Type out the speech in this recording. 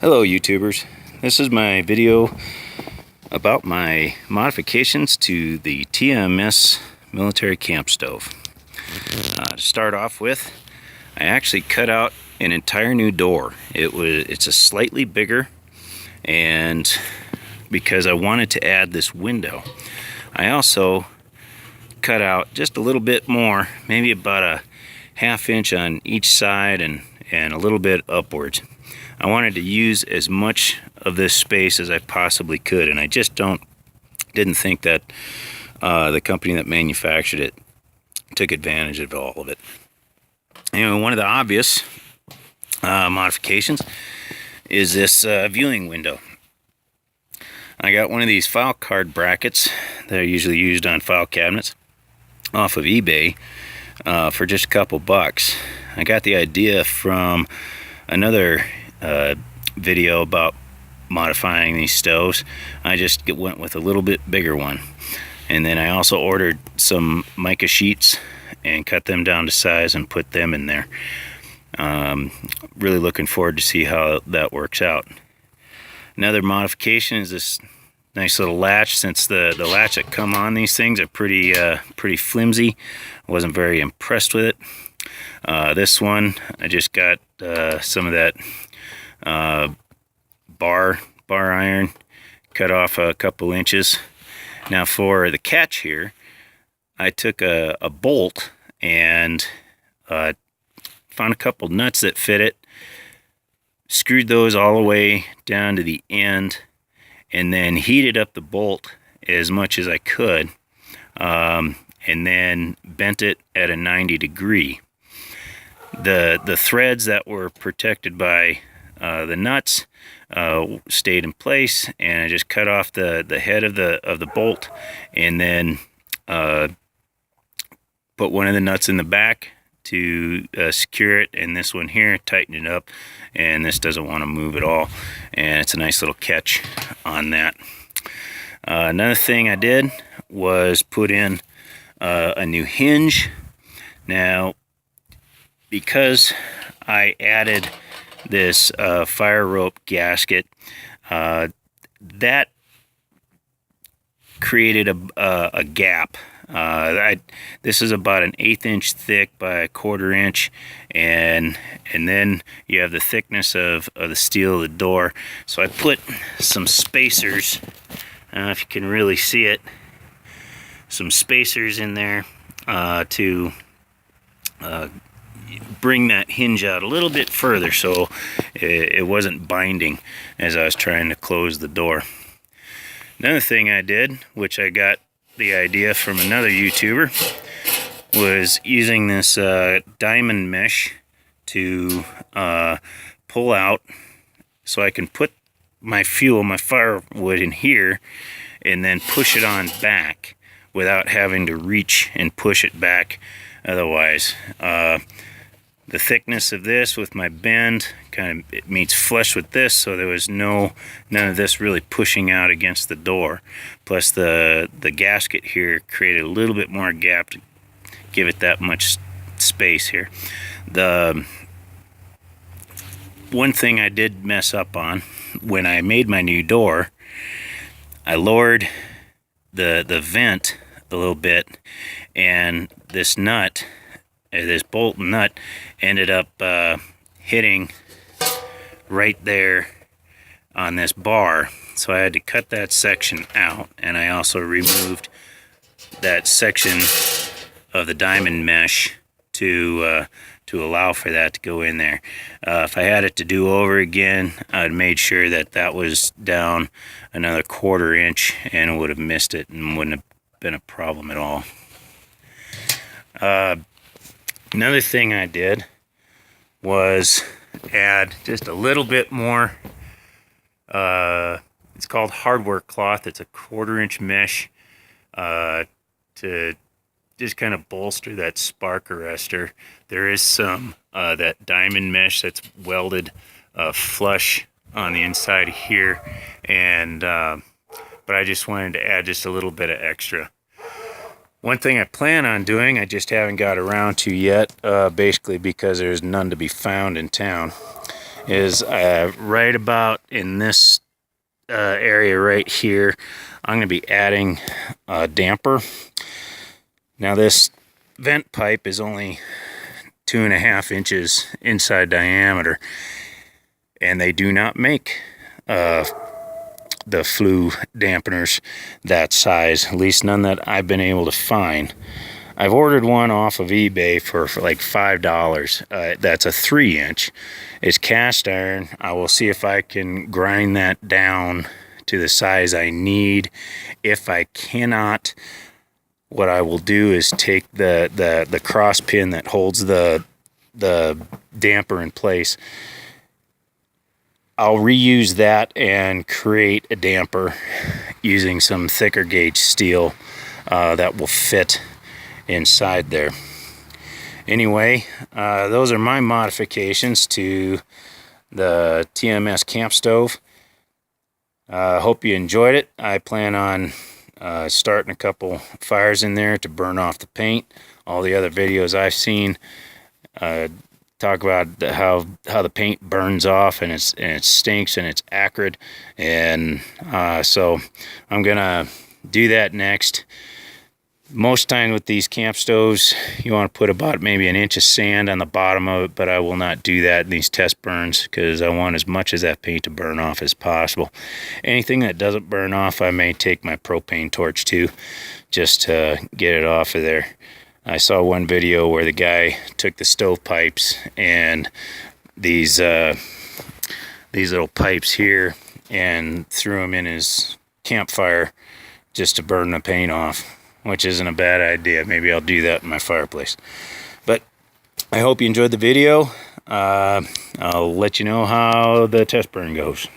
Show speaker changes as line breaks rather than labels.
Hello YouTubers, this is my video about my modifications to the TMS military camp stove. To start off with, I actually cut out an entire new door. It's a slightly bigger, and because I wanted to add this window, I also cut out just a little bit more, maybe about a ½ inch on each side and a little bit upwards. I wanted to use as much of this space as I possibly could, and I just didn't think that the company that manufactured it took advantage of all of it. Anyway, one of the obvious modifications is this viewing window. I got one of these file card brackets that are usually used on file cabinets off of eBay for just a couple bucks. I got the idea from another video about modifying these stoves. I just went with a little bit bigger one, and then I also ordered some mica sheets and cut them down to size and put them in there. Really looking forward to see how that works out. Another modification is this nice little latch. Since the latch that come on these things are pretty flimsy, I wasn't very impressed with it. This one, I just got some of that bar iron, cut off a couple inches. Now for the catch here, I took a bolt and found a couple nuts that fit it, screwed those all the way down to the end, and then heated up the bolt as much as I could, and then bent it at a 90-degree. The threads that were protected by the nuts stayed in place, and I just cut off the head of the bolt, and then put one of the nuts in the back to secure it, and this one here, tighten it up, and this doesn't want to move at all, and it's a nice little catch on that. Another thing I did was put in a new hinge. Now, because I added this fire rope gasket, that created a gap. This is about an 1/8 inch thick by a 1/4 inch, and then you have the thickness of the steel of the door. So I put some spacers, I don't know if you can really see it, some spacers in there to bring that hinge out a little bit further, so it wasn't binding as I was trying to close the door. Another thing I did, which I got the idea from another YouTuber, was using this diamond mesh to pull out so I can put my fuel, my firewood, in here and then push it on back without having to reach and push it back otherwise. The thickness of this with my bend it meets flush with this, so there was none of this really pushing out against the door. Plus the gasket here created a little bit more gap to give it that much space here. The one thing I did mess up on when I made my new door, I lowered the vent a little bit, and this nut, this bolt nut, ended up hitting right there on this bar, so I had to cut that section out, and I also removed that section of the diamond mesh to allow for that to go in there. If I had it to do over again, I'd made sure that was down another 1/4 inch, and would have missed it and wouldn't have been a problem at all. Another thing I did was add just a little bit more, it's called hardware cloth. It's a 1/4 inch mesh to just kind of bolster that spark arrestor. There is some that diamond mesh that's welded flush on the inside here, and but I just wanted to add just a little bit of extra. One thing I plan on doing, I just haven't got around to yet, basically because there's none to be found in town, is right about in this area right here. I'm going to be adding a damper. Now this vent pipe is only 2.5 inches inside diameter, and they do not make the flue dampeners that size, at least none that I've been able to find. I've ordered one off of eBay for like $5. That's a 3-inch. It's cast iron. I will see if I can grind that down to the size I need. If I cannot, what I will do is take the cross pin that holds the damper in place. I'll reuse that and create a damper using some thicker gauge steel that will fit inside there. Anyway, those are my modifications to the TMS camp stove. Hope you enjoyed it. I plan on starting a couple fires in there to burn off the paint. All the other videos I've seen talk about how the paint burns off and it stinks and it's acrid, and so I'm gonna do that next. Most time with these camp stoves, you want to put about maybe 1 inch of sand on the bottom of it, but I will not do that in these test burns because I want as much of that paint to burn off as possible. Anything that doesn't burn off, I may take my propane torch to, just to get it off of there. I saw one video where the guy took the stovepipes and these little pipes here and threw them in his campfire just to burn the paint off, which isn't a bad idea. Maybe I'll do that in my fireplace. But I hope you enjoyed the video. I'll let you know how the test burn goes.